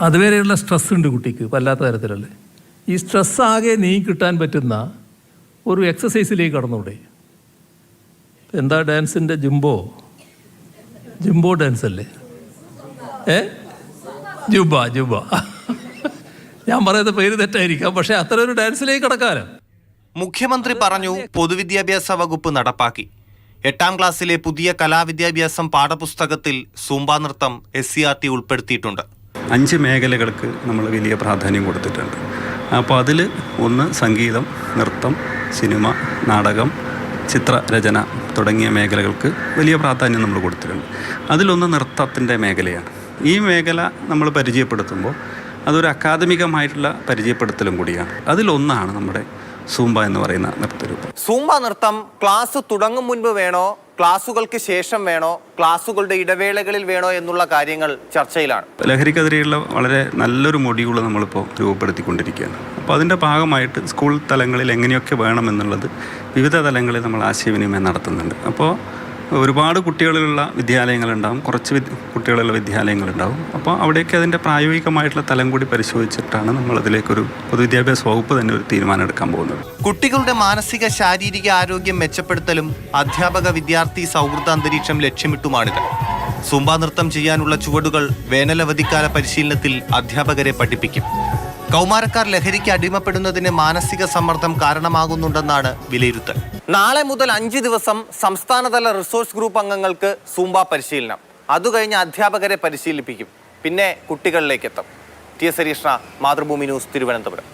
അതുവരെയുള്ള സ്ട്രെസ് ഉണ്ട് കുട്ടിക്ക് വല്ലാത്ത തരത്തിലല്ലേ. ഈ സ്ട്രെസ് ആകെ കിട്ടാൻ പറ്റുന്ന ഒരു എക്സസൈസിലേക്ക് കടന്നൂടെ? എന്താ ഡാൻസിൻ്റെ ജുംബോ ഡാൻസ് അല്ലേ? ജുബ ഞാൻ പറയുന്ന പേര് തെറ്റായിരിക്കാം, പക്ഷേ അത്ര ഒരു ഡാൻസിലേക്ക് കടക്കാനോ. മുഖ്യമന്ത്രി പറഞ്ഞു പൊതുവിദ്യാഭ്യാസ വകുപ്പ് നടപ്പാക്കി. 8ാം ക്ലാസ്സിലെ പുതിയ കലാവിദ്യാഭ്യാസം പാഠപുസ്തകത്തിൽ സൂംബ നൃത്തം SCERT ഉൾപ്പെടുത്തിയിട്ടുണ്ട്. 5 മേഖലകൾക്ക് നമ്മൾ വലിയ പ്രാധാന്യം കൊടുത്തിട്ടുണ്ട്. അപ്പോൾ അതിൽ ഒന്ന് സംഗീതം, നൃത്തം, സിനിമ, നാടകം, ചിത്രരചന തുടങ്ങിയ മേഖലകൾക്ക് വലിയ പ്രാധാന്യം നമ്മൾ കൊടുത്തിട്ടുണ്ട്. അതിലൊന്ന് നൃത്തത്തിൻ്റെ മേഖലയാണ്. ഈ മേഖല നമ്മൾ പരിചയപ്പെടുത്തുമ്പോൾ അതൊരു അക്കാദമികമായിട്ടുള്ള പരിചയപ്പെടുത്തലും കൂടിയാണ്. അതിലൊന്നാണ് നമ്മുടെ സൂംബ എന്ന് പറയുന്ന നൃത്തരൂപം. സൂംബ നൃത്തം ക്ലാസ് തുടങ്ങും മുൻപ് വേണോ, ക്ലാസുകൾക്ക് ശേഷം വേണോ, ക്ലാസുകളുടെ ഇടവേളകളിൽ വേണോ എന്നുള്ള കാര്യങ്ങൾ ചർച്ചയിലാണ്. ലഹരിക്കെതിരെയുള്ള വളരെ നല്ലൊരു മൊഡ്യൂൾ നമ്മളിപ്പോൾ രൂപപ്പെടുത്തിക്കൊണ്ടിരിക്കുകയാണ്. അപ്പോൾ അതിൻ്റെ ഭാഗമായിട്ട് സ്കൂൾ തലങ്ങളിൽ എങ്ങനെയൊക്കെ വേണമെന്നുള്ളത് വിവിധ തലങ്ങളിൽ നമ്മൾ ആശയവിനിമയം നടത്തുന്നുണ്ട്. അപ്പോൾ ഒരുപാട് കുട്ടികളുള്ള വിദ്യാലയങ്ങളുണ്ടാവും, കുറച്ച് കുട്ടികളുള്ള വിദ്യാലയങ്ങളുണ്ടാവും. അപ്പോൾ അവിടേക്ക് അതിൻ്റെ പ്രായോഗികമായിട്ടുള്ള തലം കൂടി പരിശോധിച്ചിട്ടാണ് നമ്മളതിലേക്കൊരു പൊതുവിദ്യാഭ്യാസ വകുപ്പ് തന്നെ ഒരു തീരുമാനം എടുക്കാൻ പോകുന്നത്. കുട്ടികളുടെ മാനസിക ശാരീരിക ആരോഗ്യം മെച്ചപ്പെടുത്തലും അധ്യാപക വിദ്യാർത്ഥി സൗഹൃദ അന്തരീക്ഷം ലക്ഷ്യമിട്ടുമാണിത്. സൂംബ നൃത്തം ചെയ്യാനുള്ള ചുവടുകൾ വേനലവധിക്കാല പരിശീലനത്തിൽ അധ്യാപകരെ പഠിപ്പിക്കും. കൗമാരക്കാർ ലഹരിക്ക് അടിമപ്പെടുന്നതിന് മാനസിക സമ്മർദ്ദം കാരണമാകുന്നുണ്ടെന്നാണ് വിലയിരുത്തൽ. നാളെ മുതൽ 5 ദിവസം സംസ്ഥാനതല റിസോഴ്സ് ഗ്രൂപ്പ് അംഗങ്ങൾക്ക് സൂംബ പരിശീലനം. അതുകഴിഞ്ഞ് അധ്യാപകരെ പരിശീലിപ്പിക്കും. പിന്നെ കുട്ടികളിലേക്ക് എത്തും. TS Harishna, Mathrubhumi news, Thiruvananthapuram.